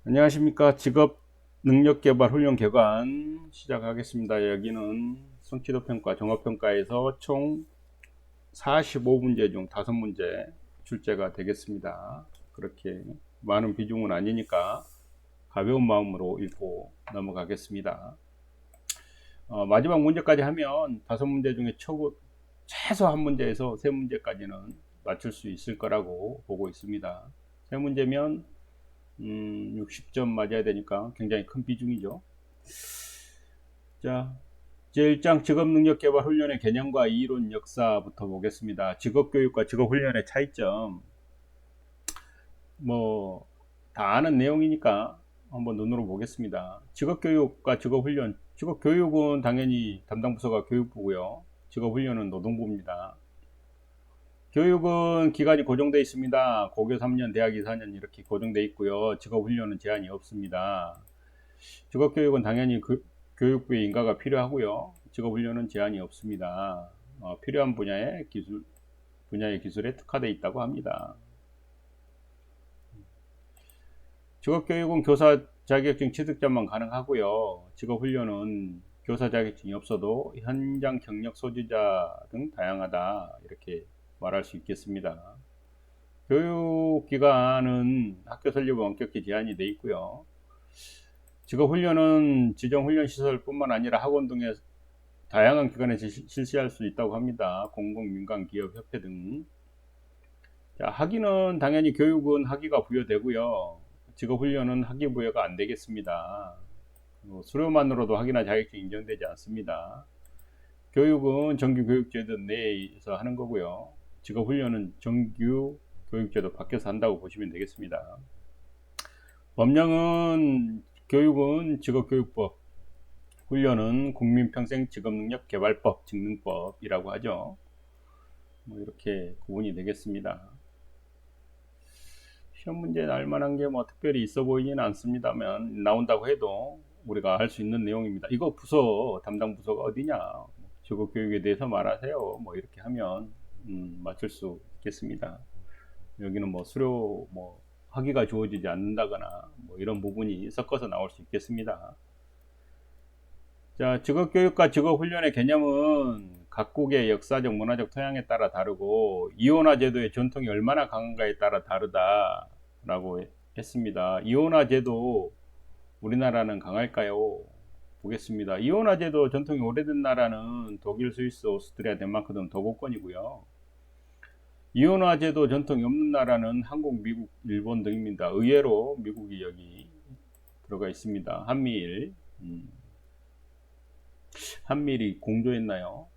안녕하십니까. 직업능력개발훈련기관 시작하겠습니다. 여기는 성취도평가, 종합평가에서 총 45문제 중 5문제 출제가 되겠습니다. 그렇게 많은 비중은 아니니까 가벼운 마음으로 읽고 넘어가겠습니다. 마지막 문제까지 하면 5문제 중에 최소 한 문제에서 3문제까지는 맞출 수 있을 거라고 보고 있습니다. 3문제면 60점 맞아야 되니까 굉장히 큰 비중이죠. 자, 제1장 직업능력개발 훈련의 개념과 이론 역사부터 보겠습니다. 직업교육과 직업훈련의 차이점. 다 아는 내용이니까 한번 눈으로 보겠습니다. 직업교육과 직업훈련. 직업교육은 당연히 담당 부서가 교육부고요. 직업훈련은 노동부입니다. 교육은 기간이 고정되어 있습니다. 고교 3년, 대학 2, 4년 이렇게 고정되어 있고요. 직업훈련은 제한이 없습니다. 직업교육은 당연히 교육부의 인가가 필요하고요. 직업훈련은 제한이 없습니다. 필요한 분야의 기술에 특화되어 있다고 합니다. 직업교육은 교사 자격증 취득자만 가능하고요. 직업훈련은 교사 자격증이 없어도 현장 경력 소지자 등 다양하다 이렇게 말할 수 있겠습니다. 교육기간은 학교 설립과 원격히 제한이 되어 있고요. 직업훈련은 지정훈련시설 뿐만 아니라 학원 등의 다양한 기관에서 실시할 수 있다고 합니다. 공공, 민간, 기업, 협회 등. 자, 학위는 당연히 교육은 학위가 부여되고요. 직업훈련은 학위 부여가 안 되겠습니다. 수료만으로도 학위나 자격증 인정되지 않습니다. 교육은 정규 교육제도 내에서 하는 거고요. 직업훈련은 정규 교육제도 밖에서 한다고 보시면 되겠습니다. 법령은 교육은 직업교육법, 훈련은 국민평생직업능력개발법, 직능법이라고 하죠. 이렇게 구분이 되겠습니다. 시험 문제 날 만한 게 특별히 있어 보이지는 않습니다만 나온다고 해도 우리가 알 수 있는 내용입니다. 이거 담당 부서가 어디냐, 직업교육에 대해서 말하세요. 이렇게 하면 맞출 수 있겠습니다. 여기는 수료 학위가 주어지지 않는다거나 이런 부분이 섞어서 나올 수 있겠습니다. 자, 직업교육과 직업훈련의 개념은 각국의 역사적 문화적 토양에 따라 다르고 이온화 제도의 전통이 얼마나 강한가에 따라 다르다라고 했습니다. 이온화 제도 우리나라는 강할까요? 보겠습니다. 이온화 제도 전통이 오래된 나라는 독일, 스위스, 오스트리아, 덴마크 등 도고권이고요. 이온화 제도 전통이 없는 나라는 한국, 미국, 일본 등입니다. 의외로 미국이 여기 들어가 있습니다. 한미일이 공조했나요?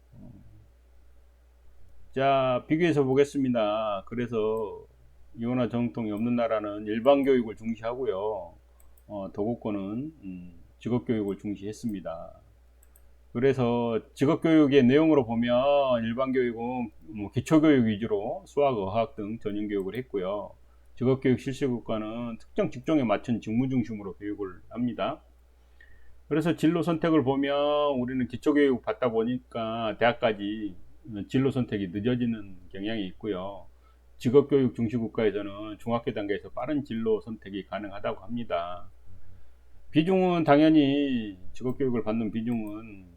자, 비교해서 보겠습니다. 그래서 이온화 전통이 없는 나라는 일반 교육을 중시하고요. 도고권은 직업교육을 중시했습니다. 그래서 직업교육의 내용으로 보면 일반 교육은 기초교육 위주로 수학, 어학 등 전형교육을 했고요. 직업교육 실시국가는 특정 직종에 맞춘 직무 중심으로 교육을 합니다. 그래서 진로 선택을 보면 우리는 기초교육 받다 보니까 대학까지 진로 선택이 늦어지는 경향이 있고요. 직업교육 중시 국가에서는 중학교 단계에서 빠른 진로 선택이 가능하다고 합니다. 비중은 당연히 직업교육을 받는 비중은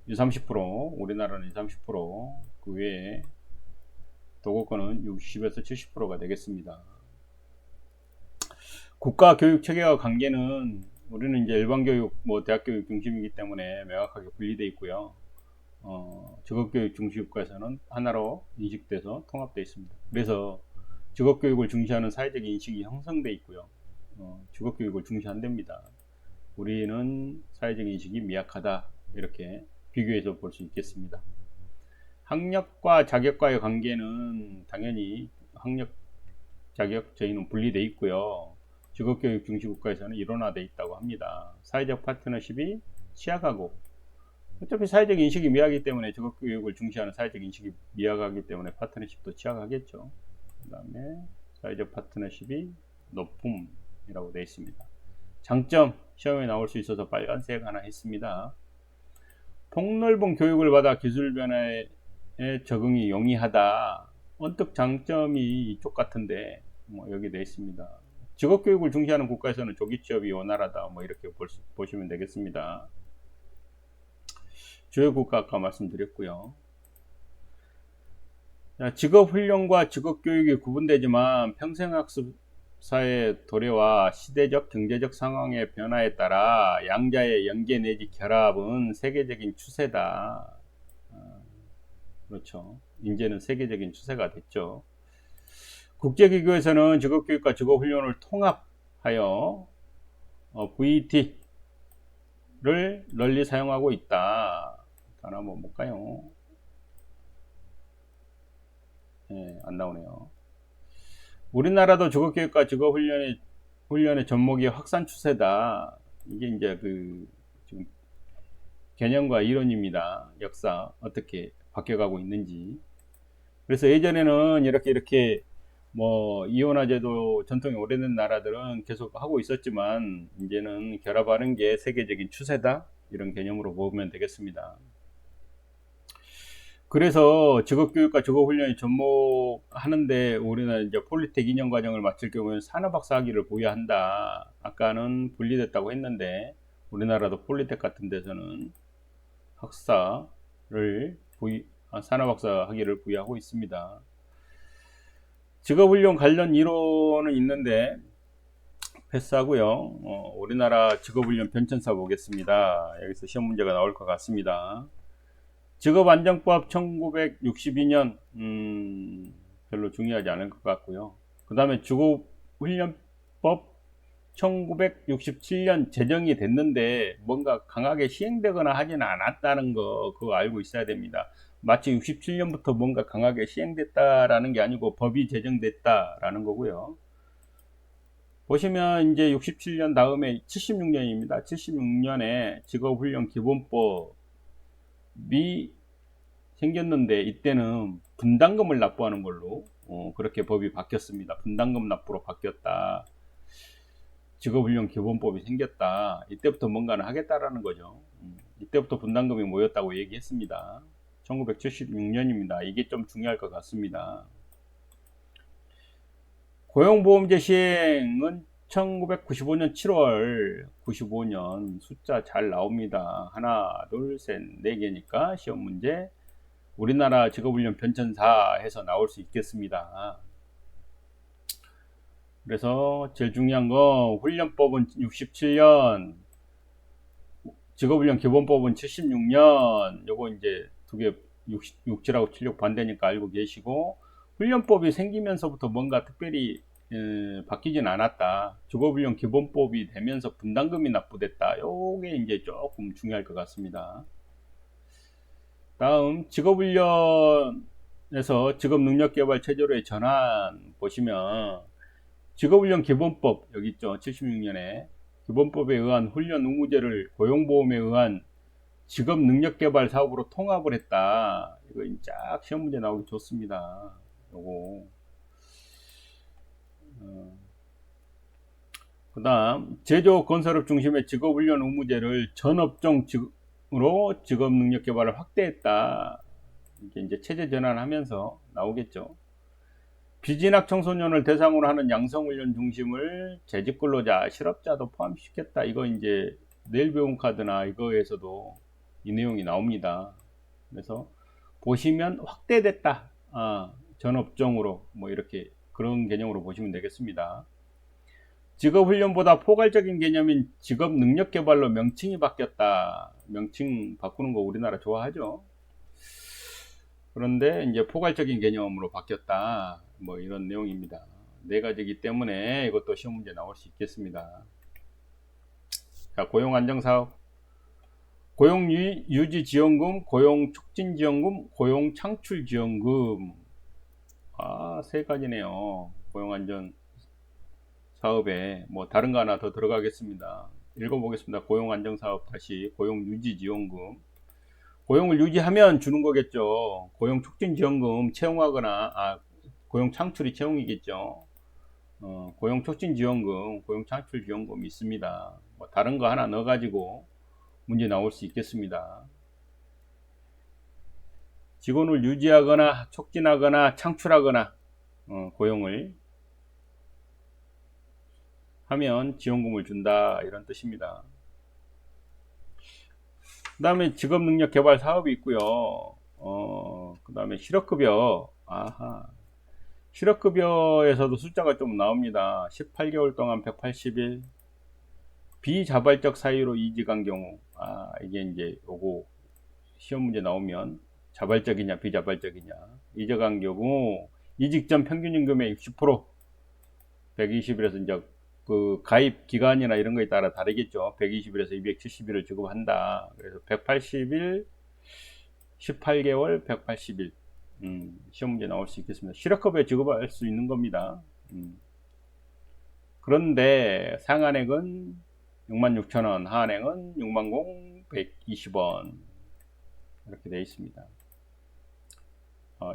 20, 30%, 우리나라는 20, 30%, 그 외에 도고권은 60에서 70%가 되겠습니다. 국가 교육 체계와 관계는 우리는 이제 일반 교육, 대학 교육 중심이기 때문에 명확하게 분리되어 있고요. 직업교육 중시 국가에서는 하나로 인식돼서 통합되어 있습니다. 그래서 직업교육을 중시하는 사회적 인식이 형성되어 있고요. 직업교육을 중시 안 됩니다. 우리는 사회적 인식이 미약하다, 이렇게 비교해서 볼 수 있겠습니다. 학력과 자격과의 관계는 당연히 학력, 자격 저희는 분리되어 있고요. 직업교육 중시 국가에서는 일원화되어 있다고 합니다. 사회적 파트너십이 취약하고, 어차피 사회적 인식이 미약하기 때문에 직업교육을 중시하는 사회적 인식이 미약하기 때문에 파트너십도 취약하겠죠. 그 다음에 사회적 파트너십이 높음이라고 되어 있습니다. 장점, 시험에 나올 수 있어서 빨간색 하나 했습니다. 폭넓은 교육을 받아 기술 변화에 적응이 용이하다. 언뜻 장점이 이쪽 같은데 여기 되어 있습니다. 직업교육을 중시하는 국가에서는 조기 취업이 원활하다. 뭐 이렇게 보시면 되겠습니다. 주요 국가 아까 말씀드렸고요. 직업훈련과 직업교육이 구분되지만 평생학습사의 도래와 시대적 경제적 상황의 변화에 따라 양자의 연계 내지 결합은 세계적인 추세다. 그렇죠. 이제는 세계적인 추세가 됐죠. 국제기구에서는 직업교육과 직업훈련을 통합하여 VT를 널리 사용하고 있다. 하나 한번 볼까요? 예, 안 나오네요. 우리나라도 직업교육과 직업훈련의 접목이 확산 추세다. 이게 이제 지금 개념과 이론입니다. 역사 어떻게 바뀌어가고 있는지. 그래서 예전에는 이렇게 뭐 이원화제도 전통이 오래된 나라들은 계속 하고 있었지만 이제는 결합하는 게 세계적인 추세다. 이런 개념으로 보면 되겠습니다. 그래서 직업교육과 직업훈련이 접목하는데 우리는 이제 폴리텍 2년 과정을 마칠 경우에는 산업학사 학위를 부여한다. 아까는 분리됐다고 했는데 우리나라도 폴리텍 같은 데서는 산업학사 학위를 부여하고 있습니다. 직업훈련 관련 이론은 있는데 패스하고요. 우리나라 직업훈련 변천사 보겠습니다. 여기서 시험 문제가 나올 것 같습니다. 직업안정법 1962년 별로 중요하지 않을 것 같고요. 그 다음에 직업훈련법 1967년 제정이 됐는데 뭔가 강하게 시행되거나 하지는 않았다는 거 그거 알고 있어야 됩니다. 마치 67년부터 뭔가 강하게 시행됐다라는 게 아니고 법이 제정됐다라는 거고요. 보시면 이제 67년 다음에 76년입니다. 76년에 직업훈련 기본법 이 생겼는데 이때는 분담금을 납부하는 걸로 그렇게 법이 바뀌었습니다. 분담금 납부로 바뀌었다. 직업훈련 기본법이 생겼다. 이때부터 뭔가는 하겠다라는 거죠. 이때부터 분담금이 모였다고 얘기했습니다. 1976년입니다. 이게 좀 중요할 것 같습니다. 고용보험제 시행은 1995년 7월 95년 숫자 잘 나옵니다. 하나, 둘, 셋, 네 개니까 시험 문제 우리나라 직업훈련 변천사 해서 나올 수 있겠습니다. 그래서 제일 중요한 거 훈련법은 67년 직업훈련 기본법은 76년 요거 이제 두 개 67하고 76 반대니까 알고 계시고 훈련법이 생기면서부터 뭔가 특별히 바뀌진 않았다. 직업훈련 기본법이 되면서 분담금이 납부됐다. 요게 이제 조금 중요할 것 같습니다. 다음 직업훈련에서 직업능력개발 체제로의 전환 보시면 직업훈련 기본법 여기 있죠. 76년에 기본법에 의한 훈련 의무제를 고용보험에 의한 직업능력개발 사업으로 통합을 했다. 이거 쫙 시험 문제 나오기 좋습니다. 요거 그 다음 제조 건설업 중심의 직업훈련 의무제를 전업종으로 직업능력개발을 확대했다. 이게 이제 체제 전환하면서 나오겠죠. 비진학 청소년을 대상으로 하는 양성훈련 중심을 재직근로자, 실업자도 포함시켰다. 이거 이제 내일 배움 카드나 이거에서도 이 내용이 나옵니다. 그래서 보시면 확대됐다. 전업종으로 뭐 이렇게 그런 개념으로 보시면 되겠습니다. 직업훈련보다 포괄적인 개념인 직업능력개발로 명칭이 바뀌었다. 명칭 바꾸는 거 우리나라 좋아하죠. 그런데 이제 포괄적인 개념으로 바뀌었다. 뭐 이런 내용입니다. 네 가지이기 때문에 이것도 시험 문제 나올 수 있겠습니다. 자, 고용안정사업, 고용유지지원금, 고용촉진지원금, 고용창출지원금. 세 가지네요. 고용안전 사업에 뭐 다른 거 하나 더 들어가겠습니다. 읽어보겠습니다. 고용안정사업 다시 고용유지지원금. 고용을 유지하면 주는 거겠죠. 고용촉진지원금 채용하거나 고용창출이 채용이겠죠. 고용촉진지원금, 고용창출지원금이 있습니다. 뭐 다른 거 하나 넣어가지고 문제 나올 수 있겠습니다. 직원을 유지하거나 촉진하거나 창출하거나 고용을 하면 지원금을 준다 이런 뜻입니다. 그 다음에 직업능력개발 사업이 있고요. 그 다음에 실업급여. 아하. 실업급여에서도 숫자가 좀 나옵니다. 18개월 동안 180일. 비자발적 사유로 이직한 경우. 이게 이제 요거 시험 문제 나오면 자발적이냐 비자발적이냐. 이직한 경우 이직 전 평균임금의 60%. 120일에서 이제 그 가입 기간이나 이런 거에 따라 다르겠죠. 120일에서 270일을 지급한다. 그래서 180일, 18개월, 180일. 시험 문제 나올 수 있겠습니다. 실업급여 지급할 수 있는 겁니다. 그런데 상한액은 66,000원, 하한액은 60,120원. 이렇게 되어 있습니다.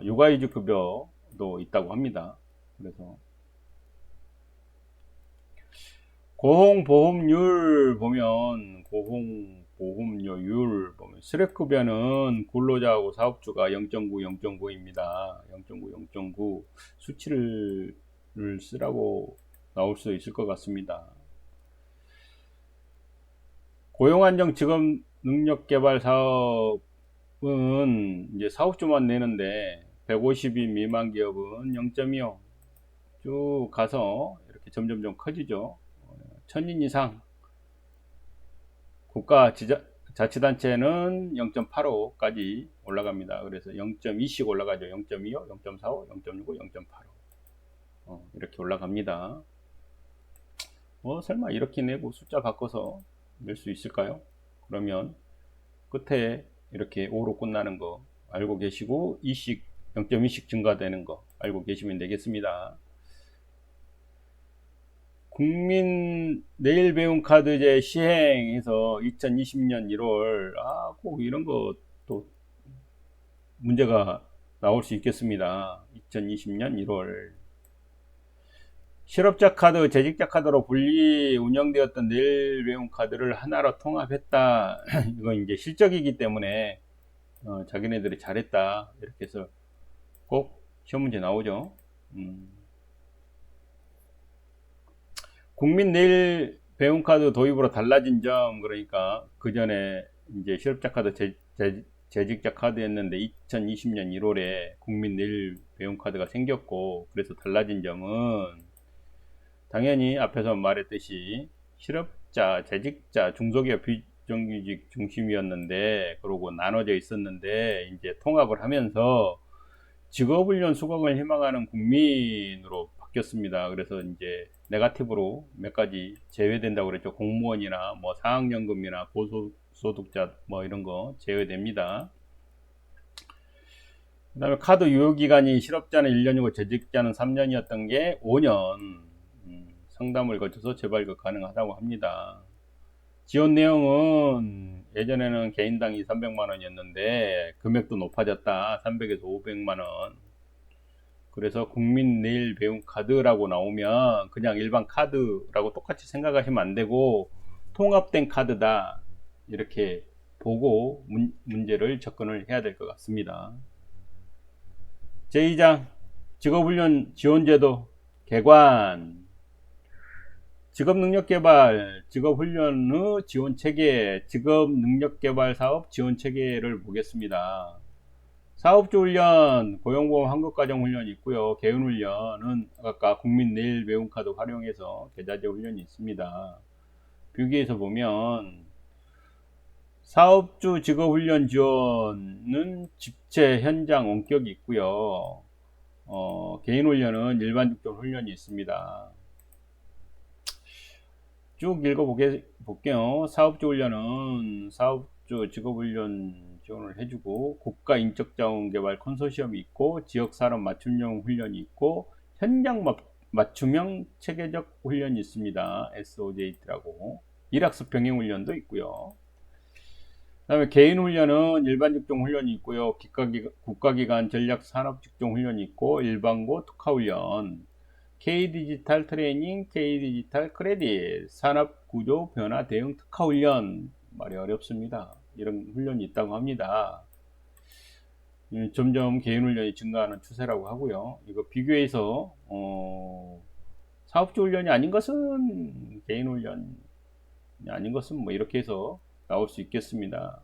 육아휴직급여도 있다고 합니다. 그래서 고용보험료율 보면 실업급여는 근로자하고 사업주가 0.9, 0.9입니다. 0.9, 0.9 수치를 쓰라고 나올 수 있을 것 같습니다. 고용안정 직업능력개발 사업은 이제 사업주만 내는데 150인 미만 기업은 0.25 쭉 가서 이렇게 점점점 커지죠. 1000인 이상 국가 자치단체는 0.85까지 올라갑니다. 그래서 0.2씩 올라가죠. 0.25, 0.45, 0.65, 0.85 이렇게 올라갑니다. 설마 이렇게 내고 숫자 바꿔서 낼 수 있을까요? 그러면 끝에 이렇게 5로 끝나는 거 알고 계시고 0.2씩 증가되는 거 알고 계시면 되겠습니다. 국민 내일 배움 카드제 시행해서 2020년 1월 꼭 이런 것도 문제가 나올 수 있겠습니다. 2020년 1월 실업자 카드, 재직자 카드로 분리 운영되었던 내일 배움 카드를 하나로 통합했다. 이건 이제 실적이기 때문에 자기네들이 잘했다 이렇게 해서 꼭 시험 문제 나오죠. 국민 내일 배움카드 도입으로 달라진 점, 그러니까 그 전에 이제 실업자 카드, 재직자 카드였는데 2020년 1월에 국민 내일 배움카드가 생겼고, 그래서 달라진 점은 당연히 앞에서 말했듯이 실업자, 재직자, 중소기업 비정규직 중심이었는데, 그러고 나눠져 있었는데 이제 통합을 하면서 직업훈련 수강을 희망하는 국민으로 바뀌었습니다. 그래서 이제 네거티브로 몇 가지 제외된다고 그랬죠. 공무원이나 뭐 사학연금이나 고소득자 뭐 이런 거 제외됩니다. 그 다음에 카드 유효기간이 실업자는 1년이고 재직자는 3년이었던 게 5년 상담을 거쳐서 재발급 가능하다고 합니다. 지원 내용은 예전에는 개인당 200~300만원이었는데 금액도 높아졌다. 300에서 500만원. 그래서 국민 내일 배움 카드라고 나오면 그냥 일반 카드라고 똑같이 생각하시면 안 되고 통합된 카드다 이렇게 보고 문제를 접근을 해야 될 것 같습니다. 제2장 직업훈련 지원제도 개관. 직업능력개발, 직업훈련의 지원체계, 직업능력개발 사업 지원체계를 보겠습니다. 사업주훈련, 고용보험 한국가정훈련이 있고요. 개은훈련은 아까 국민 내일 배움카드 활용해서 계좌제 훈련이 있습니다. 뷰기에서 보면 사업주 직업훈련 지원은 집체 현장 원격이 있고요. 개인훈련은 일반 직종 훈련이 있습니다. 쭉 읽어볼게요. 사업주 훈련은 사업주 직업훈련 지원을 해주고 국가인적자원개발 컨소시엄이 있고 지역산업 맞춤형 훈련이 있고 현장 맞춤형 체계적 훈련이 있습니다. SOJT라고 일학습 병행 훈련도 있고요. 그 다음에 개인훈련은 일반 직종 훈련이 있고요. 국가기관 전략산업직종 훈련이 있고 일반고 특화훈련 K디지털 트레이닝, K디지털 크레딧, 산업구조 변화 대응 특화훈련, 말이 어렵습니다. 이런 훈련이 있다고 합니다. 점점 개인훈련이 증가하는 추세라고 하고요. 이거 비교해서 사업주 훈련이 아닌 것은 개인 훈련이 아닌 것은 뭐 이렇게 해서 나올 수 있겠습니다.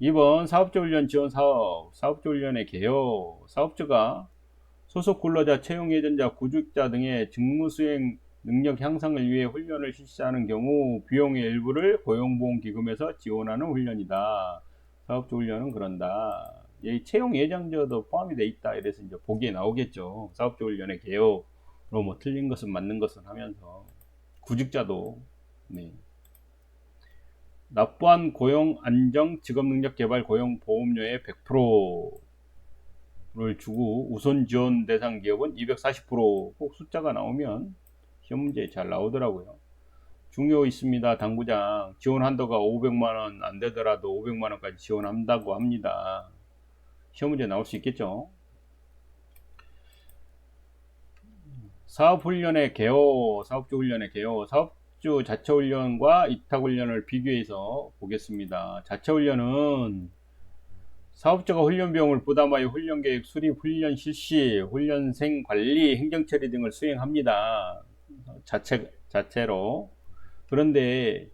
2번 사업주 훈련 지원 사업, 사업주 훈련의 개요. 사업주가 소속 근로자, 채용 예전자, 구직자 등의 직무 수행 능력 향상을 위해 훈련을 실시하는 경우 비용의 일부를 고용보험기금에서 지원하는 훈련이다. 사업주 훈련은 그런다. 이 채용 예정자도 포함이 돼 있다. 이래서 이제 보기에 나오겠죠. 사업주 훈련의 개요로 뭐 틀린 것은 맞는 것은 하면서 구직자도 네. 납부한 고용 안정 직업 능력 개발 고용 보험료의 100%를 주고 우선 지원 대상 기업은 240%꼭 숫자가 나오면 시험 문제에 잘 나오더라고요. 중요 있습니다. 당구장 지원 한도가 500만원 안 되더라도 500만원까지 지원한다고 합니다. 시험 문제 나올 수 있겠죠. 사업훈련의 개요, 사업주 훈련의 개요. 사업주 자체훈련과 위탁훈련을 비교해서 보겠습니다. 자체훈련은 사업자가 훈련 비용을 부담하여 훈련계획 수립, 훈련 실시, 훈련생 관리, 행정처리 등을 수행합니다. 자체로. 그런데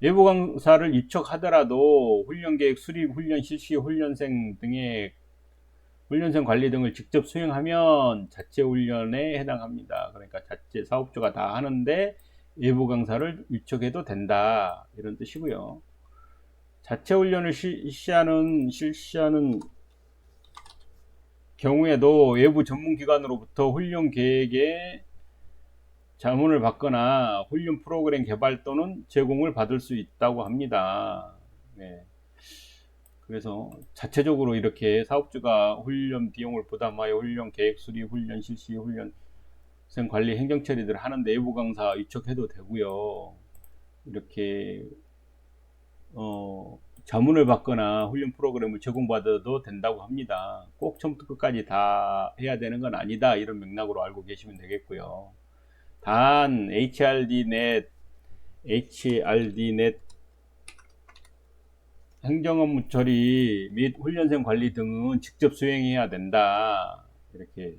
외부 강사를 위촉하더라도 훈련계획 수립, 훈련 실시, 훈련생 등의 훈련생 관리 등을 직접 수행하면 자체 훈련에 해당합니다. 그러니까 자체 사업주가 다 하는데 외부 강사를 위촉해도 된다. 이런 뜻이고요. 자체 훈련을 실시하는 경우에도 외부 전문기관으로부터 훈련 계획에 자문을 받거나 훈련 프로그램 개발 또는 제공을 받을 수 있다고 합니다. 네. 그래서 자체적으로 이렇게 사업주가 훈련 비용을 부담하여 훈련 계획 수립, 훈련 실시, 훈련생 관리, 행정 처리들을 하는 내부 강사 위촉해도 되고요. 이렇게 자문을 받거나 훈련 프로그램을 제공받아도 된다고 합니다. 꼭 처음부터 끝까지 다 해야 되는 건 아니다. 이런 맥락으로 알고 계시면 되겠고요. 단 HRDnet 행정업무 처리 및 훈련생 관리 등은 직접 수행해야 된다. 이렇게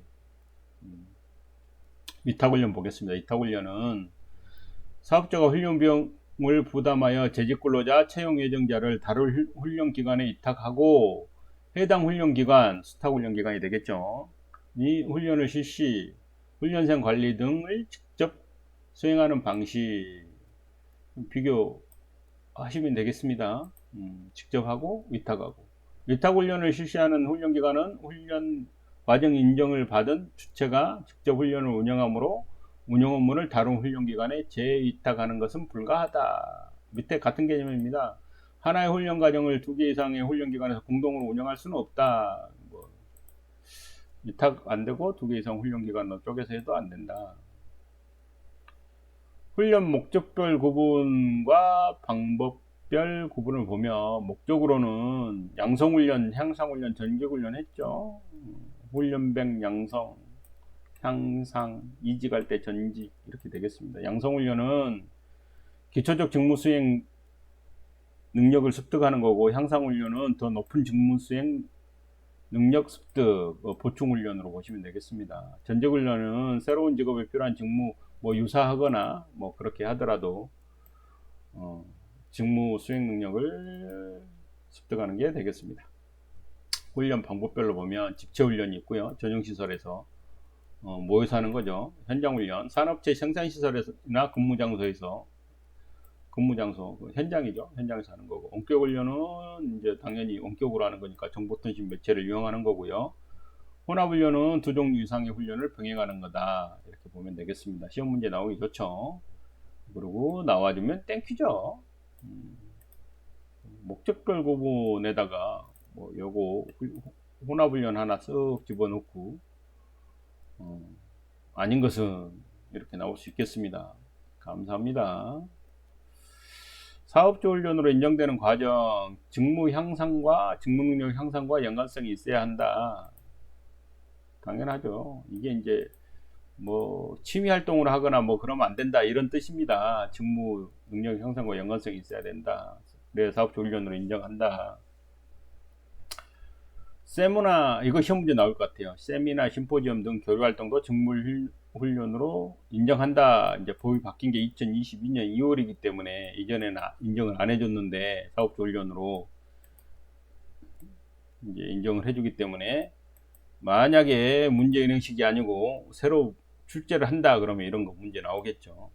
위탁훈련 보겠습니다. 위탁훈련은 사업자가 훈련 비용을 부담하여 재직근로자, 채용 예정자를 다룰 훈련기관에 위탁하고 해당 훈련기관, 스타훈련기관이 되겠죠. 이 훈련을 실시, 훈련생 관리 등을 직접 수행하는 방식 비교하시면 되겠습니다. 직접 하고 위탁하고 위탁훈련을 실시하는 훈련기관은 훈련 과정 인정을 받은 주체가 직접 훈련을 운영하므로 운영 업무를 다른 훈련기관에 재위탁하는 것은 불가하다. 밑에 같은 개념입니다. 하나의 훈련 과정을 2개 이상의 훈련기관에서 공동으로 운영할 수는 없다. 위탁 안 되고 2개 이상 훈련기관 쪽에서 해도 안 된다. 훈련 목적별 구분과 방법별 구분을 보면 목적으로는 양성훈련, 향상훈련, 전개훈련 했죠. 훈련백 양성, 향상, 이직할 때 전직 이렇게 되겠습니다. 양성훈련은 기초적 직무수행 능력을 습득하는 거고 향상훈련은 더 높은 직무수행 능력 습득, 보충훈련으로 보시면 되겠습니다. 전직훈련은 새로운 직업에 필요한 직무 유사하거나 그렇게 하더라도 직무 수행 능력을 습득하는 게 되겠습니다. 훈련 방법별로 보면 직체훈련이 있고요. 전용시설에서 모여서 하는 거죠. 현장훈련, 산업체 생산시설이나 근무장소, 현장이죠. 현장에서 하는 거고. 원격훈련은 이제 당연히 원격으로 하는 거니까 정보통신 매체를 이용하는 거고요. 혼합훈련은 2종류 이상의 훈련을 병행하는 거다. 이렇게 보면 되겠습니다. 시험 문제 나오기 좋죠. 그리고 나와주면 땡큐죠. 목적별 구분에다가 요거 혼합훈련 하나 쓱 집어넣고 아닌 것은 이렇게 나올 수 있겠습니다. 감사합니다. 사업주 훈련으로 인정되는 과정, 직무 향상과 직무 능력 향상과 연관성이 있어야 한다. 당연하죠. 이게 이제 취미 활동을 하거나 그러면 안 된다 이런 뜻입니다. 직무 능력 향상과 연관성이 있어야 된다. 그래야 사업주 훈련으로 인정한다. 세미나, 이거 시험 문제 나올 것 같아요. 세미나, 심포지엄 등 교류 활동도 직무 훈련으로 인정한다. 이제 법이 바뀐 게 2022년 2월이기 때문에 이전에는 인정을 안 해줬는데 사업주 훈련으로 이제 인정을 해주기 때문에 만약에 문제 인형식이 아니고 새로 출제를 한다 그러면 이런 거 문제 나오겠죠.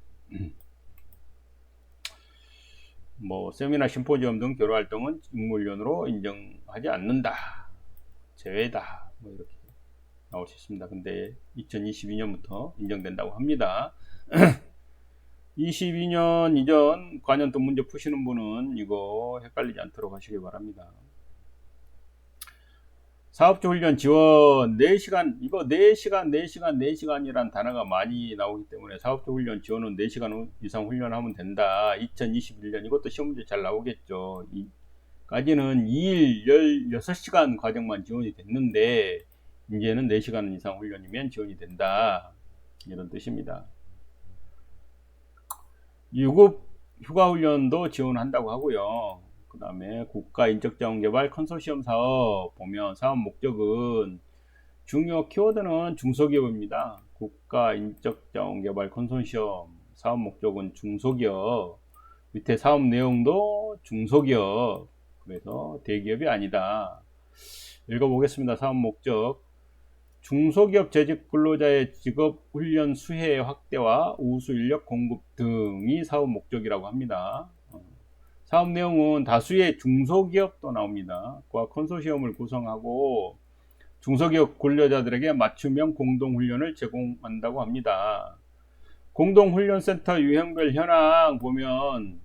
뭐 세미나, 심포지엄 등 교류 활동은 직무 훈련으로 인정하지 않는다. 제외다. 뭐 이렇게 나올 수 있습니다. 근데 2022년부터 인정된다고 합니다. 22년 이전 관연도 문제 푸시는 분은 이거 헷갈리지 않도록 하시기 바랍니다. 사업주 훈련 지원 4시간, 이거 4시간이란 단어가 많이 나오기 때문에 사업주 훈련 지원은 4시간 이상 훈련하면 된다. 2021년 이것도 시험 문제 잘 나오겠죠. 까지는 2일 16시간 과정만 지원이 됐는데 이제는 4시간 이상 훈련이면 지원이 된다. 이런 뜻입니다. 유급 휴가훈련도 지원한다고 하고요. 그 다음에 국가인적자원개발 컨소시엄 사업 보면 사업 목적은 중요 키워드는 중소기업입니다. 국가인적자원개발 컨소시엄 사업 목적은 중소기업, 밑에 사업 내용도 중소기업, 그래서 대기업이 아니다. 읽어보겠습니다. 사업 목적 중소기업 재직 근로자의 직업훈련 수혜 확대와 우수 인력 공급 등이 사업 목적이라고 합니다. 사업 내용은 다수의 중소기업도 나옵니다. 과 컨소시엄을 구성하고 중소기업 근로자들에게 맞춤형 공동훈련을 제공한다고 합니다. 공동훈련센터 유형별 현황 보면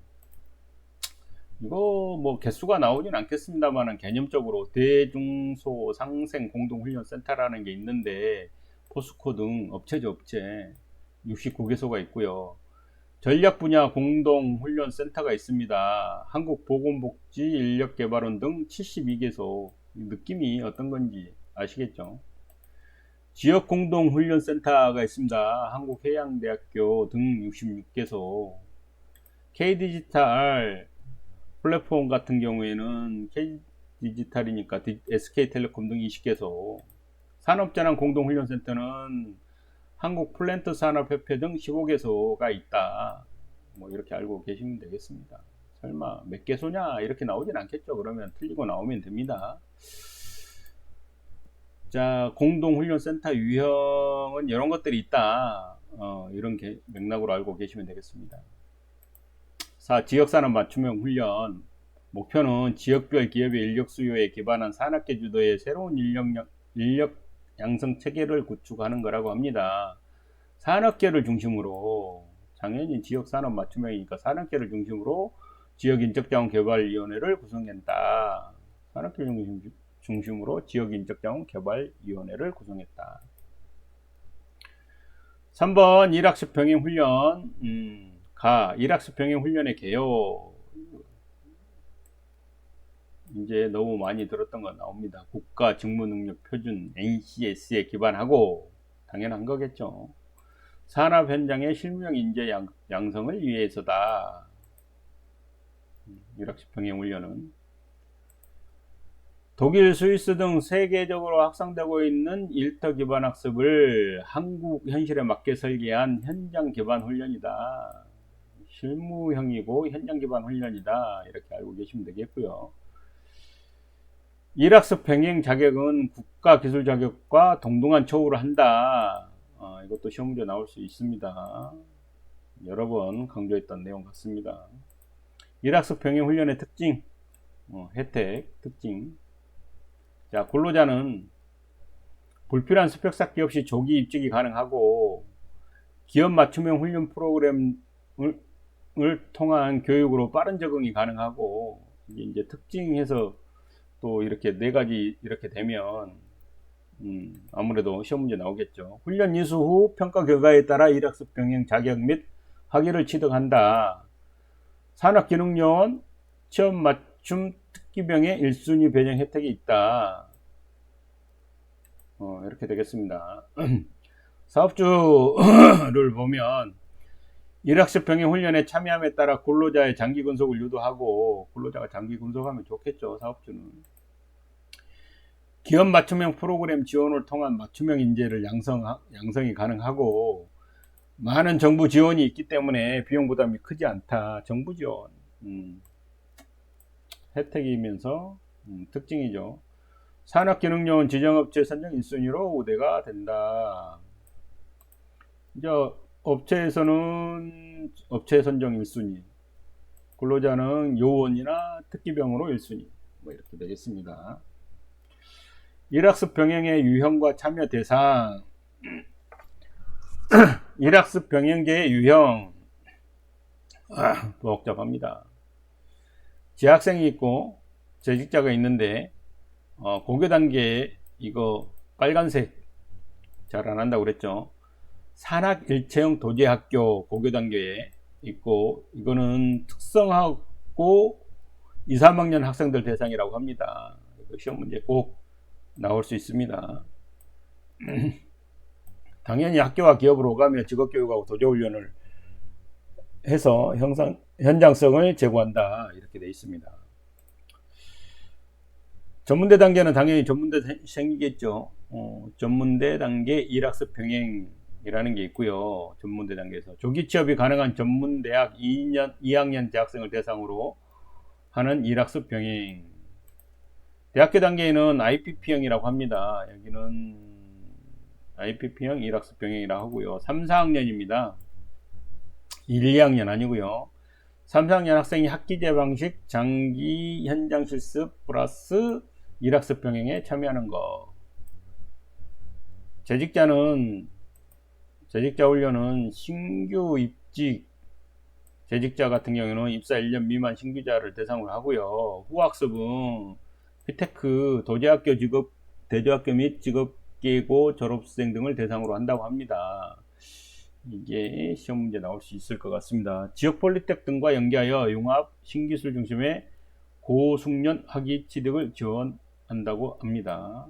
이거 뭐 개수가 나오진 않겠습니다만 개념적으로 대중소 상생 공동훈련센터라는 게 있는데 포스코 등 업체죠, 업체 69개소가 있고요. 전략 분야 공동훈련센터가 있습니다. 한국보건복지인력개발원 등 72개소. 느낌이 어떤 건지 아시겠죠? 지역공동훈련센터가 있습니다. 한국해양대학교 등 66개소. K디지털 플랫폼 같은 경우에는 K디지털이니까 SK텔레콤 등 20개소. 산업재난 공동훈련센터는 한국플랜트산업협회 등 15개소가 있다. 뭐 이렇게 알고 계시면 되겠습니다. 설마 몇 개소냐 이렇게 나오진 않겠죠. 그러면 틀리고 나오면 됩니다. 자, 공동훈련센터 유형은 이런 것들이 있다. 이런 맥락으로 알고 계시면 되겠습니다. 4. 지역산업 맞춤형 훈련. 목표는 지역별 기업의 인력 수요에 기반한 산업계 주도의 새로운 인력 양성 체계를 구축하는 거라고 합니다. 산업계를 중심으로, 당연히 지역산업 맞춤형이니까 산업계를 중심으로 지역인적자원개발위원회를 구성한다. 산업계를 중심으로 지역인적자원개발위원회를 구성했다. 3번 일학습 병행 훈련. 일학습 병행 훈련의 개요. 이제 너무 많이 들었던 거 나옵니다. 국가 직무능력 표준 NCS에 기반하고 당연한 거겠죠. 산업 현장의 실무형 인재 양성을 위해서다. 일학습 병행 훈련은 독일, 스위스 등 세계적으로 확산되고 있는 일터 기반 학습을 한국 현실에 맞게 설계한 현장 기반 훈련이다. 실무형이고 현장 기반 훈련이다. 이렇게 알고 계시면 되겠고요. 일학습 병행 자격은 국가 기술 자격과 동등한 처우를 한다. 이것도 시험 문제 나올 수 있습니다. 여러 번 강조했던 내용 같습니다. 일학습 병행 훈련의 특징, 혜택, 특징. 자, 근로자는 불필요한 스펙 쌓기 없이 조기 입직이 가능하고 기업 맞춤형 훈련 프로그램을 통한 교육으로 빠른 적응이 가능하고 이제 특징해서 또 이렇게 4가지 이렇게 되면 아무래도 시험 문제 나오겠죠. 훈련 이수 후 평가 결과에 따라 일학습 병행 자격 및 학위를 취득한다. 산업기능요원 취업 맞춤 특기병의 1순위 배정 혜택이 있다. 이렇게 되겠습니다. 사업주를 보면 일학습 병행 훈련에 참여함에 따라 근로자의 장기 근속을 유도하고 근로자가 장기 근속하면 좋겠죠. 사업주는 기업 맞춤형 프로그램 지원을 통한 맞춤형 인재를 양성이 가능하고 많은 정부 지원이 있기 때문에 비용 부담이 크지 않다. 정부 지원 혜택이면서 특징이죠. 산학기능요원 지정업체 선정 1순위로 우대가 된다. 이제 업체에서는 업체 선정 1순위, 근로자는 요원이나 특기병으로 1순위 뭐 이렇게 되겠습니다. 일학습 병행의 유형과 참여 대상. 일학습 병행제의 유형 복잡합니다. 재학생이 있고 재직자가 있는데 고교 단계에 이거 빨간색 잘 안 한다고 그랬죠. 산학 일체형 도제학교 고교 단계에 있고 이거는 특성하고 2, 3학년 학생들 대상이라고 합니다. 시험 문제 꼭 나올 수 있습니다. 당연히 학교와 기업을 오가며 직업교육하고 도제훈련을 해서 현장성을 제고한다 이렇게 되어 있습니다. 전문대 단계는 당연히 전문대생이겠죠. 전문대 단계 일학습 병행이라는 게 있고요. 전문대 단계에서 조기 취업이 가능한 전문대학 2학년 재학생을 대상으로 하는 일학습 병행. 대학교 단계에는 IPP형이라고 합니다. 여기는 IPP형 일학습 병행이라고 하고요. 3, 4학년입니다. 1, 2학년 아니고요. 3, 4학년 학생이 학기제 방식 장기 현장 실습 플러스 일학습 병행에 참여하는 거. 재직자 훈련은 신규 입직 재직자 같은 경우는 입사 1년 미만 신규자를 대상으로 하고요. 후학습은 피테크, 도제학교 직업, 대조학교 및 직업계고 졸업생 등을 대상으로 한다고 합니다. 이게 시험 문제 나올 수 있을 것 같습니다. 지역 폴리텍 등과 연계하여 융합 신기술 중심의 고숙련 학위 취득을 지원한다고 합니다.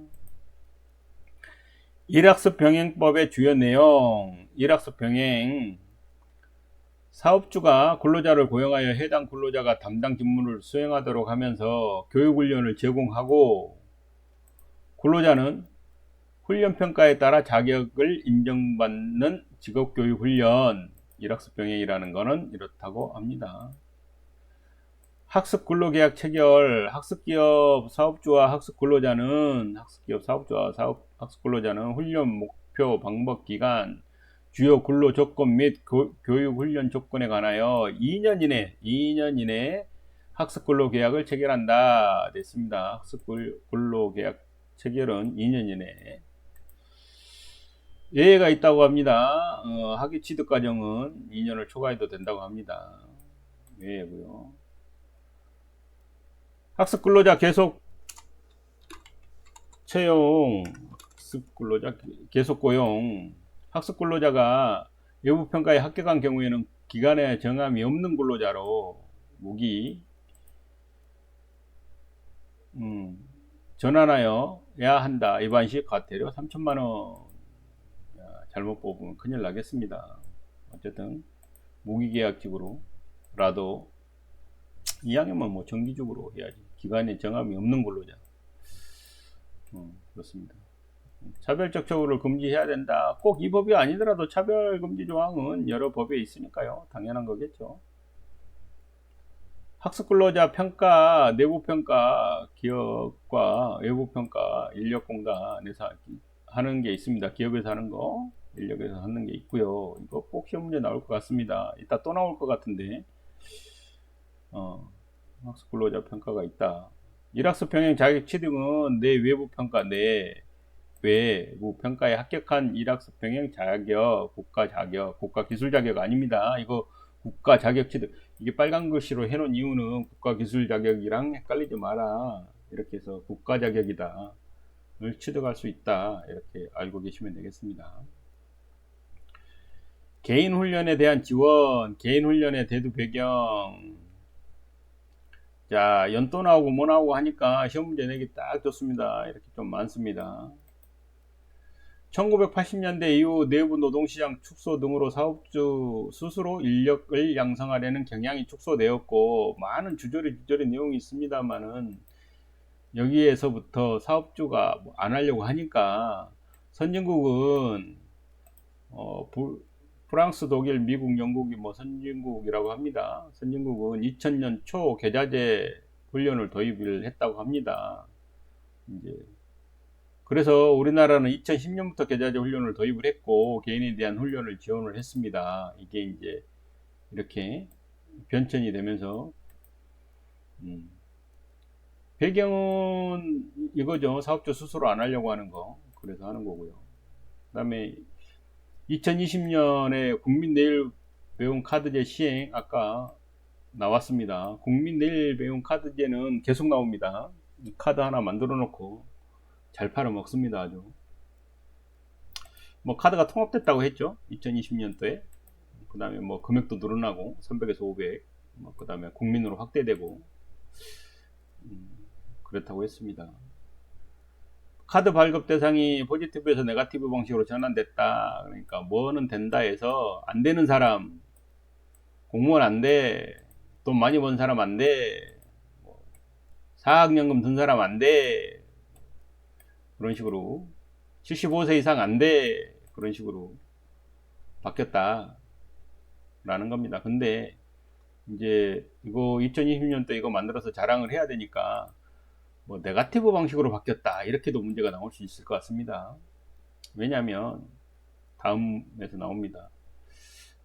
일학습 병행법의 주요 내용. 일학습 병행. 사업주가 근로자를 고용하여 해당 근로자가 담당 직무를 수행하도록 하면서 교육훈련을 제공하고 근로자는 훈련평가에 따라 자격을 인정받는 직업교육훈련. 일학습 병행이라는 것은 이렇다고 합니다. 학습근로계약 체결. 학습기업 사업주와 학습근로자는 훈련 목표, 방법, 기간, 주요 근로 조건 및 교육훈련 조건에 관하여 2년 이내 학습근로계약을 체결한다 됐습니다. 학습근로계약 체결은 2년 이내. 예외가 있다고 합니다. 학위 취득 과정은 2년을 초과해도 된다고 합니다. 예외고요. 학습 근로자 계속 채용, 학습 근로자 계속 고용. 학습 근로자가 외부 평가에 합격한 경우에는 기간에 정함이 없는 근로자로 무기 전환하여야 한다. 위반시 과태료 3천만 원. 잘못 뽑으면 큰일 나겠습니다. 어쨌든 무기계약직으로라도 2학년만 뭐 정기적으로 해야지. 기간에 정함이 없는 근로자. 그렇습니다. 차별적 처우를 금지해야 된다. 꼭 이 법이 아니더라도 차별금지 조항은 여러 법에 있으니까요. 당연한 거겠죠. 학습근로자 평가, 내부평가, 기업과 외부평가, 인력공단에서 하는 게 있습니다. 기업에서 하는 거, 인력에서 하는 게 있고요. 이거 꼭 시험 문제 나올 것 같습니다. 이따 또 나올 것 같은데. 학습근로자 평가가 있다. 일학습 병행 자격 취득은 내 외부 평가에 합격한 일학습 병행 자격, 국가 자격, 국가 기술 자격 아닙니다. 이거 국가 자격 취득. 이게 빨간 글씨로 해놓은 이유는 국가 기술 자격이랑 헷갈리지 마라. 이렇게 해서 국가 자격이다. 을 취득할 수 있다. 이렇게 알고 계시면 되겠습니다. 개인 훈련에 대한 지원, 개인 훈련의 대두 배경. 자, 연도 나오고 뭐 나오고 하니까 시험 문제 내기 딱 좋습니다. 이렇게 좀 많습니다. 1980년대 이후 내부 노동시장 축소 등으로 사업주 스스로 인력을 양성하려는 경향이 축소되었고 많은 주저리 내용이 있습니다만은 여기에서부터 사업주가 안 하려고 하니까 선진국은 프랑스, 독일, 미국, 영국이 뭐 선진국이라고 합니다. 선진국은 2000년 초 계좌제 훈련을 도입을 했다고 합니다. 이제 그래서 우리나라는 2010년부터 계좌제 훈련을 도입을 했고 개인에 대한 훈련을 지원을 했습니다. 이게 이제 이렇게 변천이 되면서 배경은 이거죠. 사업주 스스로 안 하려고 하는 거. 그래서 하는 거고요. 그 다음에 2020년에 국민 내일 배움 카드제 시행 아까 나왔습니다. 국민 내일 배움 카드제는 계속 나옵니다. 이 카드 하나 만들어 놓고 잘 팔아 먹습니다. 아주 뭐 카드가 통합됐다고 했죠. 2020년도에 그 다음에 뭐 금액도 늘어나고 300에서 500 그 다음에 국민으로 확대되고 그렇다고 했습니다. 카드 발급 대상이 포지티브에서 네거티브 방식으로 전환됐다. 그러니까 뭐는 된다 해서 안 되는 사람, 공무원 안 돼, 돈 많이 번 사람 안 돼, 사학연금 든 사람 안 돼, 그런 식으로 75세 이상 안 돼, 그런 식으로 바뀌었다 라는 겁니다. 근데 이제 이거 2020년도 이거 만들어서 자랑을 해야 되니까 뭐 네거티브 방식으로 바뀌었다 이렇게도 문제가 나올 수 있을 것 같습니다. 왜냐하면 다음에서 나옵니다.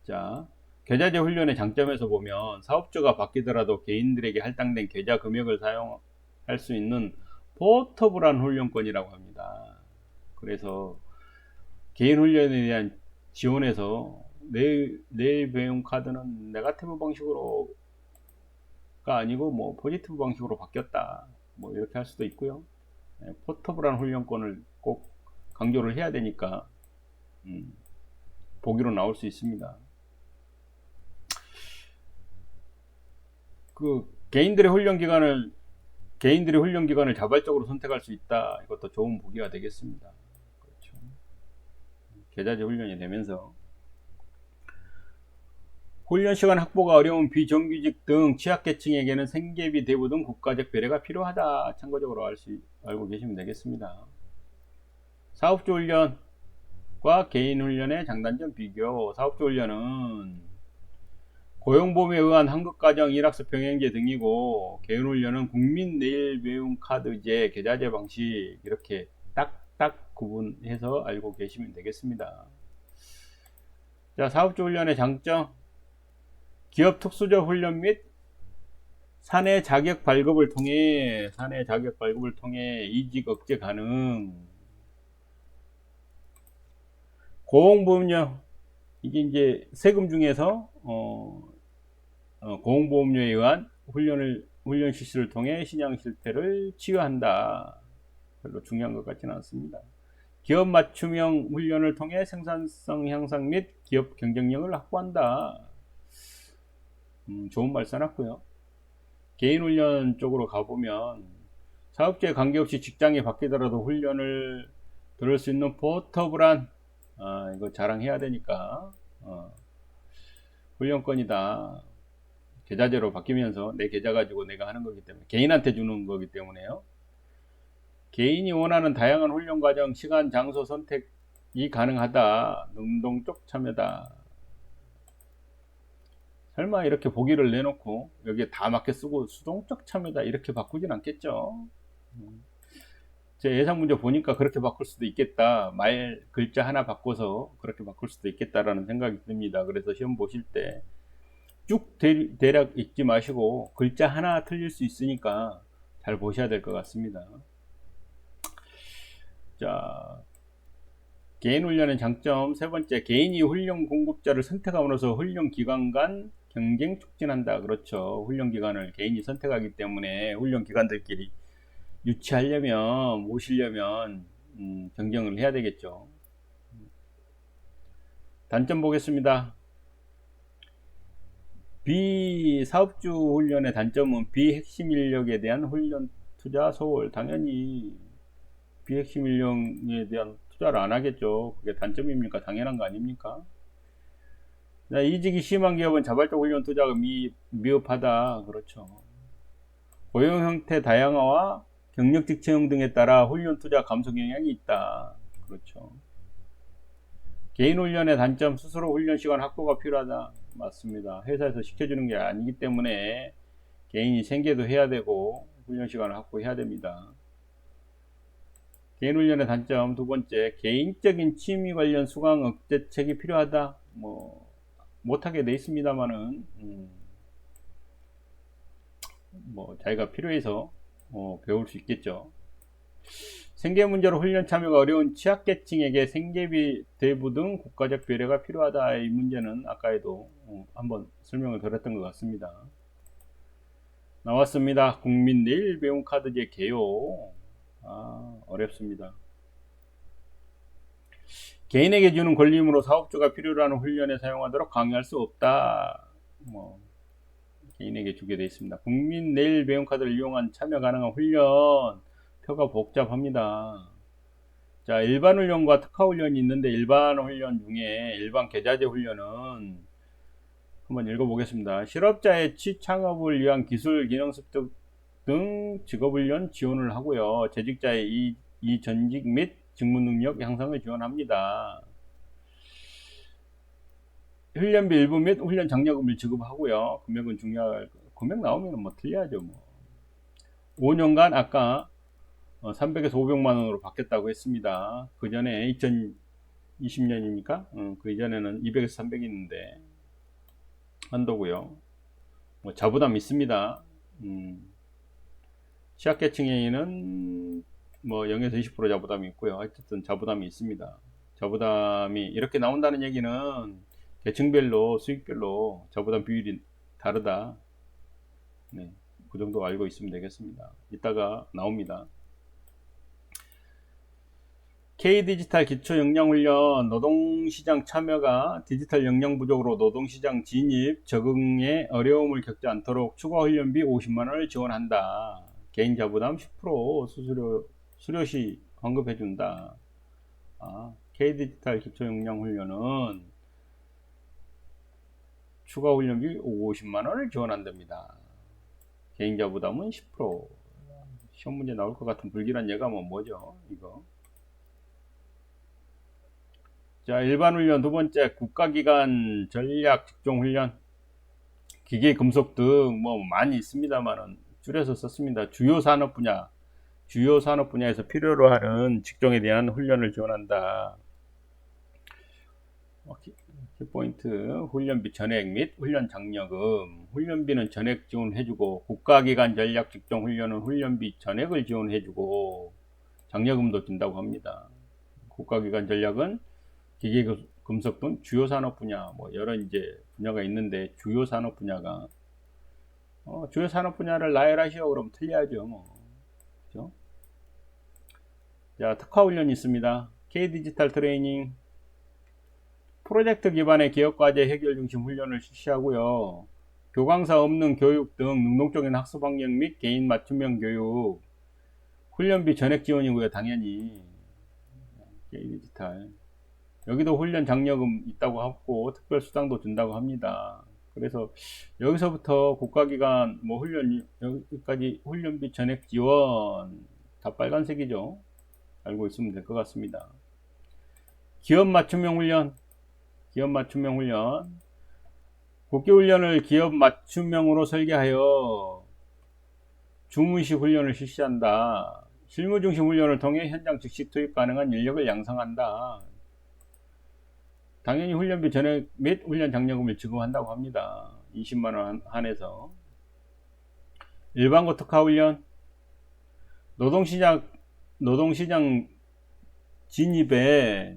자, 계좌제 훈련의 장점에서 보면 사업주가 바뀌더라도 개인들에게 할당된 계좌 금액을 사용할 수 있는 포터블한 훈련권이라고 합니다. 그래서 개인 훈련에 대한 지원에서 내일 배움 카드는 네거티브 방식으로가 아니고 뭐 포지티브 방식으로 바뀌었다. 뭐 이렇게 할 수도 있고요. 포터블한 훈련권을 꼭 강조를 해야 되니까 보기로 나올 수 있습니다. 그 개인들의 훈련 기간을 자발적으로 선택할 수 있다. 이것도 좋은 보기가 되겠습니다. 그렇죠. 계좌제 훈련이 되면서 훈련 시간 확보가 어려운 비정규직 등 취약계층에게는 생계비 대부 등 국가적 배려가 필요하다. 참고적으로 알고 계시면 되겠습니다. 사업주 훈련과 개인 훈련의 장단점 비교. 사업주 훈련은 고용보험에 의한 한국가정 일학습 병행제 등이고 개인 훈련은 국민 내일 배움 카드제 계좌제 방식 이렇게 딱딱 구분해서 알고 계시면 되겠습니다. 자, 사업주 훈련의 장점. 기업 특수적 훈련 및 사내 자격 발급을 통해 이직 억제 가능. 고용보험료 이게 이제 세금 중에서 고용보험료에 의한 훈련 실시를 통해 신양 실태를 치유한다. 별로 중요한 것 같지는 않습니다. 기업 맞춤형 훈련을 통해 생산성 향상 및 기업 경쟁력을 확보한다. 좋은 말 써놨고요. 개인 훈련 쪽으로 가보면 사업주에 관계없이 직장이 바뀌더라도 훈련을 들을 수 있는 포터블한 이거 자랑해야 되니까 훈련권이다. 계좌제로 바뀌면서 내 계좌 가지고 내가 하는 거기 때문에 개인한테 주는 거기 때문에요. 개인이 원하는 다양한 훈련 과정, 시간, 장소 선택이 가능하다. 능동적 참여다. 설마 이렇게 보기를 내놓고 여기에 다 맞게 쓰고 수동적 참여다 이렇게 바꾸진 않겠죠. 제 예상 문제 보니까 그렇게 바꿀 수도 있겠다. 말 글자 하나 바꿔서 그렇게 바꿀 수도 있겠다라는 생각이 듭니다. 그래서 시험 보실 때 쭉 대략 읽지 마시고 글자 하나 틀릴 수 있으니까 잘 보셔야 될 것 같습니다. 자, 개인 훈련의 장점 세 번째, 개인이 훈련 공급자를 선택함으로써 훈련 기관 간 경쟁 촉진한다. 그렇죠. 훈련 기관을 개인이 선택하기 때문에 훈련 기관들끼리 유치하려면 모시려면 경쟁을 해야 되겠죠. 단점 보겠습니다. 비사업주 훈련의 단점은 비핵심 인력에 대한 훈련 투자 소홀. 당연히 비핵심 인력에 대한 투자를 안 하겠죠. 그게 단점입니까? 당연한 거 아닙니까? 이직이 심한 기업은 자발적 훈련 투자가 미흡하다. 그렇죠. 고용 형태 다양화와 경력직 채용 등에 따라 훈련 투자 감소 경향이 있다. 그렇죠. 개인 훈련의 단점, 스스로 훈련 시간 확보가 필요하다. 맞습니다. 회사에서 시켜주는 게 아니기 때문에 개인이 생계도 해야 되고 훈련 시간을 확보해야 됩니다. 개인 훈련의 단점 두 번째, 개인적인 취미 관련 수강 억제책이 필요하다. 뭐 못하게 돼 있습니다만은 뭐 자기가 필요해서 배울 수 있겠죠. 생계 문제로 훈련 참여가 어려운 취약계층에게 생계비 대부 등 국가적 배려가 필요하다. 이 문제는 아까에도 한번 설명을 드렸던 것 같습니다. 나왔습니다. 국민 내일 배움 카드제 개요. 어렵습니다. 개인에게 주는 권리임으로 사업주가 필요로 하는 훈련에 사용하도록 강요할 수 없다. 개인에게 주게 되어 있습니다. 국민 내일 배움 카드를 이용한 참여 가능한 훈련 표가 복잡합니다. 자, 일반 훈련과 특화 훈련이 있는데 일반 훈련 중에 일반 계좌제 훈련은 한번 읽어보겠습니다. 실업자의 취창업을 위한 기술 기능 습득 등 직업훈련 지원을 하고요. 재직자의 이 전직 및 직무 능력 향상을 지원합니다. 훈련비 일부 및 훈련 장려금을 지급하고요. 금액은 중요할 금액 나오면 뭐 틀려야죠. 뭐 5년간 아까 300에서 500만 원으로 바뀌었다고 했습니다. 그 전에 2020년이니까 그 이전에는 200에서 300이 있는데 한도고요. 뭐 자부담 있습니다. 취약계층에는 뭐 0에서 20% 자부담이 있고요. 어쨌든 자부담이 있습니다. 자부담이 이렇게 나온다는 얘기는 계층별로 수익별로 자부담 비율이 다르다. 네, 그 정도 알고 있으면 되겠습니다. 이따가 나옵니다. K디지털 기초역량훈련 노동시장 참여가 디지털 역량 부족으로 노동시장 진입 적응에 어려움을 겪지 않도록 추가훈련비 50만원을 지원한다. 개인 자부담 10% 수료시 환급해준다. K디지털 기초역량훈련은 추가훈련비 50만원을 지원한답니다. 개인 자부담은 10%. 시험 문제 나올 것 같은 불길한 예감은 뭐죠? 이거. 자, 일반 훈련 두 번째, 국가기관 전략 직종 훈련, 기계 금속 등 뭐 많이 있습니다만은 줄여서 썼습니다. 주요 산업 분야에서 필요로 하는 직종에 대한 훈련을 지원한다. 키포인트, 훈련비 전액 및 훈련 장려금. 훈련비는 전액 지원해주고, 국가기관 전략 직종 훈련은 훈련비 전액을 지원해주고, 장려금도 준다고 합니다. 국가기관 전략은 기계 금속 등 주요 산업 분야, 뭐 여러 이제 분야가 있는데 주요 산업 분야가 주요 산업 분야를 나열하시오 그러면 틀려야죠. 뭐. 그렇죠? 자, 특화 훈련이 있습니다. K디지털 트레이닝, 프로젝트 기반의 기업과제 해결 중심 훈련을 실시하고요. 교강사 없는 교육 등 능동적인 학습 환경 및 개인 맞춤형 교육, 훈련비 전액 지원이고요. 당연히 K디지털. 여기도 훈련 장려금 있다고 하고 특별 수당도 준다고 합니다. 그래서 여기서부터 국가기관 뭐 훈련 여기까지 훈련비 전액 지원 다 빨간색이죠. 알고 있으면 될 것 같습니다. 기업 맞춤형 훈련, 국기훈련을 기업 맞춤형으로 설계하여 주문식 훈련을 실시한다. 실무 중심 훈련을 통해 현장 즉시 투입 가능한 인력을 양성한다. 당연히 훈련비 전액 및 훈련 장려금을 지급한다고 합니다. 20만원 한해서. 일반고 특화 훈련, 노동시장 진입에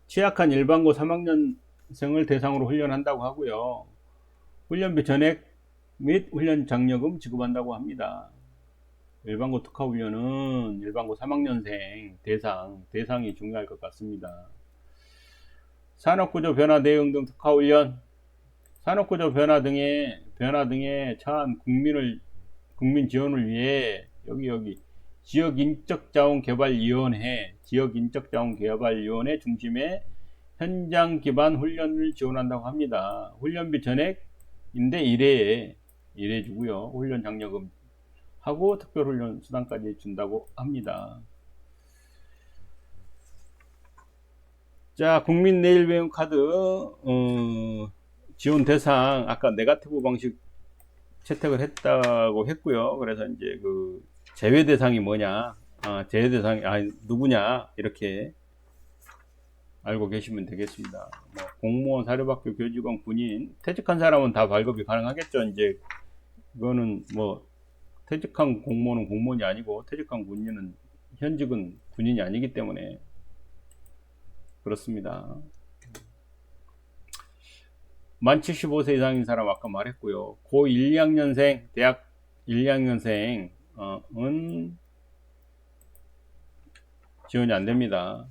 취약한 일반고 3학년생을 대상으로 훈련한다고 하고요. 훈련비 전액 및 훈련 장려금 지급한다고 합니다. 일반고 특화 훈련은 일반고 3학년생 대상이 중요할 것 같습니다. 산업구조 변화 대응 등 특화 훈련, 산업구조 변화 등에 처한 국민 지원을 위해 여기 지역인적자원개발위원회 중심의 현장 기반 훈련을 지원한다고 합니다. 훈련비 전액인데 1회 주고요. 훈련 장려금 하고 특별훈련 수당까지 준다고 합니다. 자, 국민 내일 배움 카드 지원 대상 아까 네가티브 방식 채택을 했다고 했고요. 그래서 이제 그 제외 대상이 뭐냐, 제외 대상이 누구냐 이렇게 알고 계시면 되겠습니다. 뭐 공무원, 사립학교, 교직원, 군인, 퇴직한 사람은 다 발급이 가능하겠죠. 이제 그거는 뭐 퇴직한 공무원은 공무원이 아니고 퇴직한 군인은 현직은 군인이 아니기 때문에 그렇습니다. 만 75세 이상인 사람 아까 말했고요. 고 1, 2학년생, 대학 1, 2학년생은 지원이 안 됩니다.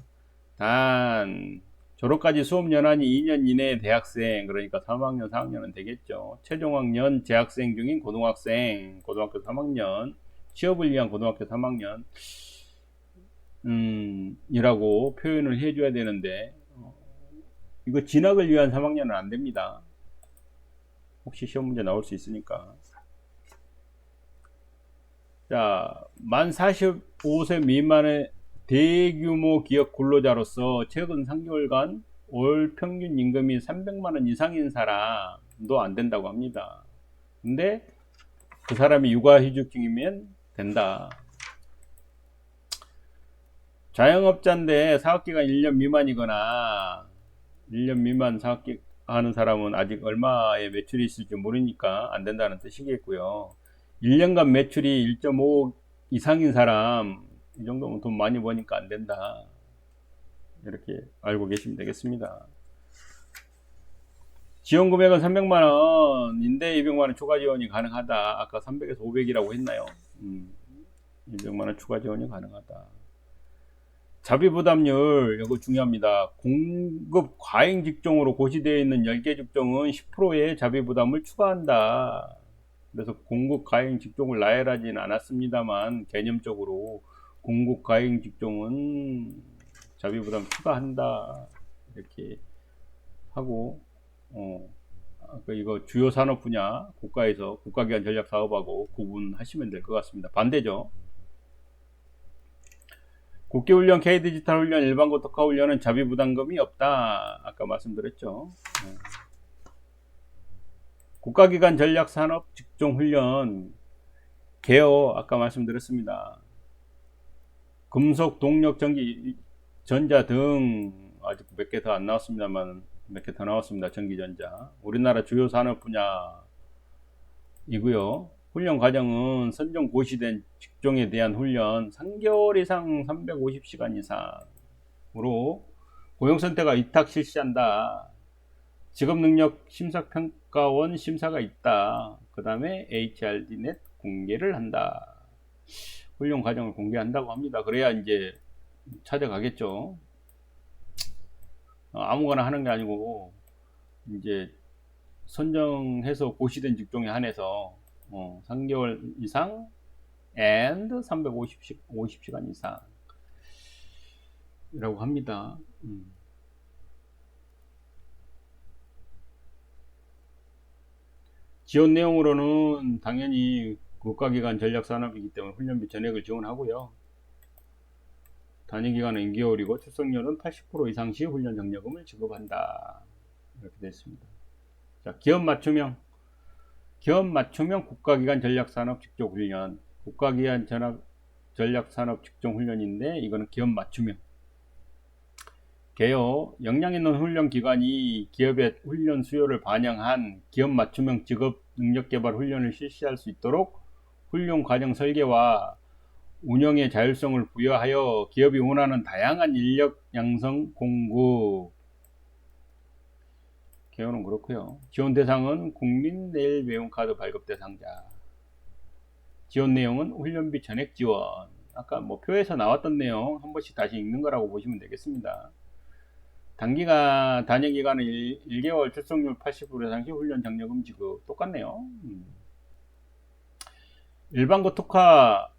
단 졸업까지 수업 연한이 2년 이내의 대학생, 그러니까 3학년, 4학년은 되겠죠. 최종학년 재학생 중인 고등학생, 고등학교 3학년, 취업을 위한 고등학교 3학년 이라고 표현을 해줘야 되는데 이거 진학을 위한 3학년은 안 됩니다. 혹시 시험 문제 나올 수 있으니까. 자, 만 45세 미만의 대규모 기업 근로자로서 최근 3개월간 월 평균 임금이 300만원 이상인 사람도 안 된다고 합니다. 근데 그 사람이 육아휴직 중이면 된다. 자영업자인데 사업기간 1년 미만이거나 1년 미만 사업기 하는 사람은 아직 얼마의 매출이 있을지 모르니까 안 된다는 뜻이겠고요. 1년간 매출이 1.5 이상인 사람, 이 정도면 돈 많이 버니까 안 된다. 이렇게 알고 계시면 되겠습니다. 지원 금액은 300만원인데 200만원 추가 지원이 가능하다. 아까 300에서 500이라고 했나요? 200만원 추가 지원이 가능하다. 자비부담률, 이거 중요합니다. 공급 과잉 직종으로 고시되어 있는 10개 직종은 10%의 자비부담을 추가한다. 그래서 공급 과잉 직종을 나열하지는 않았습니다만 개념적으로 공급 과잉 직종은 자비부담 추가한다. 이렇게 하고 이거 주요 산업 분야 국가에서 국가기관 전략 사업하고 구분하시면 될 것 같습니다. 반대죠. 국기훈련, K디지털 훈련, 일반고 특화 훈련은 자비부담금이 없다. 아까 말씀드렸죠. 국가기관 전략 산업 직종 훈련 개요 아까 말씀드렸습니다. 금속, 동력, 전기, 전자 등 아직 몇 개 더 안 나왔습니다만 몇 개 더 나왔습니다. 전기전자. 우리나라 주요 산업 분야이고요. 훈련 과정은 선정 고시된 직종에 대한 훈련 3개월 이상 350시간 이상으로 고용선택과 위탁 실시한다. 직업능력 심사평가원 심사가 있다. 그 다음에 HRDnet 공개를 한다. 훈련 과정을 공개한다고 합니다. 그래야 이제 찾아가겠죠. 아무거나 하는 게 아니고 이제 선정해서 고시된 직종에 한해서 3개월 이상 and 350시간 이상 이라고 합니다. 지원 내용으로는 당연히 국가기관 전략산업이기 때문에 훈련비 전액을 지원하고요. 단위기간은 2개월이고 출석률은 80% 이상 시 훈련 정려금을 지급한다. 이렇게 되어 있습니다. 자, 기업 맞춤형 국가기관 전략산업 직종훈련. 국가기관 전략산업 직종훈련인데 이거는 기업 맞춤형. 개요. 역량 있는 훈련 기관이 기업의 훈련 수요를 반영한 기업 맞춤형 직업 능력 개발 훈련을 실시할 수 있도록 훈련 과정 설계와 운영의 자율성을 부여하여 기업이 원하는 다양한 인력 양성 공급. 개요는 그렇고요. 지원 대상은 국민 내일 배움 카드 발급 대상자. 지원 내용은 훈련비 전액 지원. 아까 뭐 표에서 나왔던 내용 한 번씩 다시 읽는 거라고 보시면 되겠습니다. 단기간 단위기간은 1개월 출석률 80% 이상 시 훈련 장려금 지급. 똑같네요. 일반고 특화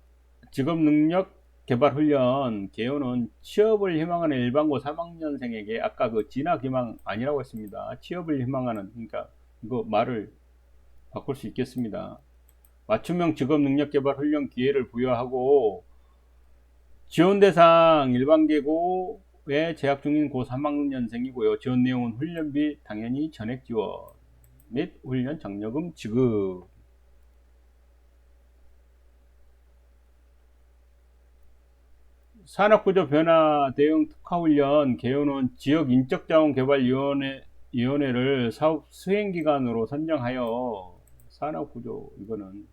직업능력 개발 훈련 개요는 취업을 희망하는 일반고 3학년생에게 아까 그 진학 희망 아니라고 했습니다. 취업을 희망하는, 그러니까 이거 말을 바꿀 수 있겠습니다. 맞춤형 직업 능력 개발 훈련 기회를 부여하고 지원 대상 일반 계고에 재학 중인 고 3학년생이고요. 지원 내용은 훈련비 당연히 전액 지원 및 훈련 장려금 지급. 산업구조 변화 대응 특화훈련 개요는 지역인적자원개발위원회를 사업 수행기관으로 선정하여 산업구조 이거는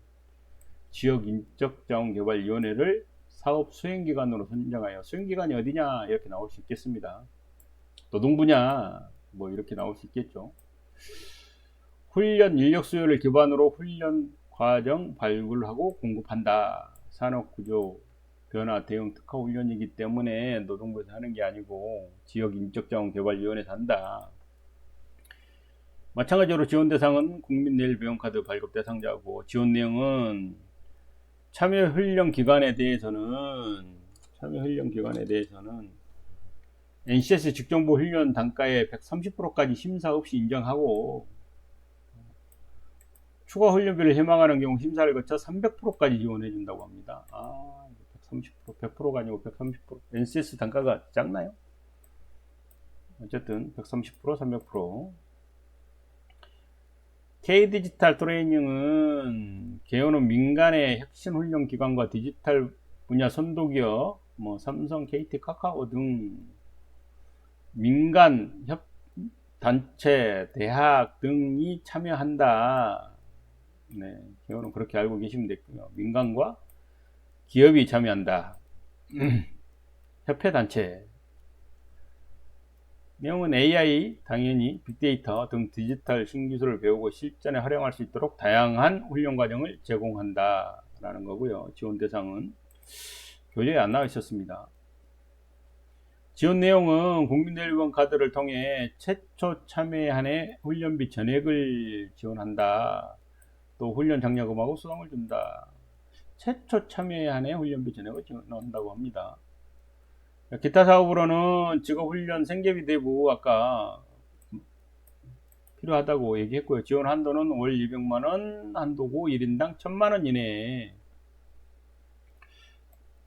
지역인적자원개발위원회를 사업 수행기관으로 선정하여 수행기관이 어디냐 이렇게 나올 수 있겠습니다. 노동분야 뭐 이렇게 나올 수 있겠죠. 훈련 인력 수요를 기반으로 훈련 과정 발굴하고 공급한다. 산업구조 변화 대응 특화 훈련이기 때문에 노동부에서 하는 게 아니고 지역인적자원개발위원회에서 한다. 마찬가지로 지원 대상은 국민내일배움카드 발급 대상자고 지원 내용은 참여훈련 기간에 대해서는 NCS 직정보 훈련 단가의 130%까지 심사 없이 인정하고 추가 훈련비를 희망하는 경우 심사를 거쳐 300%까지 지원해 준다고 합니다. 130%, 100%가 아니고 130%. NCS 단가가 작나요? 어쨌든 130%, 300%. K디지털 트레이닝은 개요는 민간의 혁신 훈련 기관과 디지털 분야 선도기업, 삼성, KT, 카카오 등 민간 협 단체, 대학 등이 참여한다. 네, 개요는 그렇게 알고 계시면 되고요. 민간과 기업이 참여한다. 협회단체. 내용은 AI, 당연히 빅데이터 등 디지털 신기술을 배우고 실전에 활용할 수 있도록 다양한 훈련 과정을 제공한다 라는 거고요. 지원 대상은 교재에 안 나와 있었습니다. 지원 내용은 국민내일배움 카드를 통해 최초 참여에 한해 훈련비 전액을 지원한다. 또 훈련 장려금하고 수당을 준다. 최초 참여에 한해 훈련비 전액을 지원한다고 합니다. 기타 사업으로는 직업훈련 생계비 대부 아까 필요하다고 얘기했고요. 지원 한도는 월 200만원 한도고 1인당 1000만원 이내에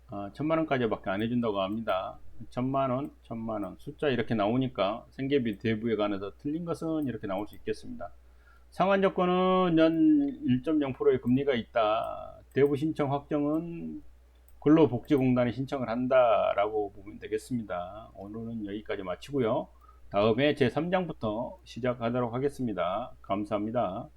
1000만원까지 밖에 안 해준다고 합니다. 1000만원, 1000만원 숫자 이렇게 나오니까 생계비 대부에 관해서 틀린 것은 이렇게 나올 수 있겠습니다. 상환 조건은 연 1.0%의 금리가 있다. 대부 신청 확정은 근로복지공단에 신청을 한다라고 보면 되겠습니다. 오늘은 여기까지 마치고요. 다음에 제3장부터 시작하도록 하겠습니다. 감사합니다.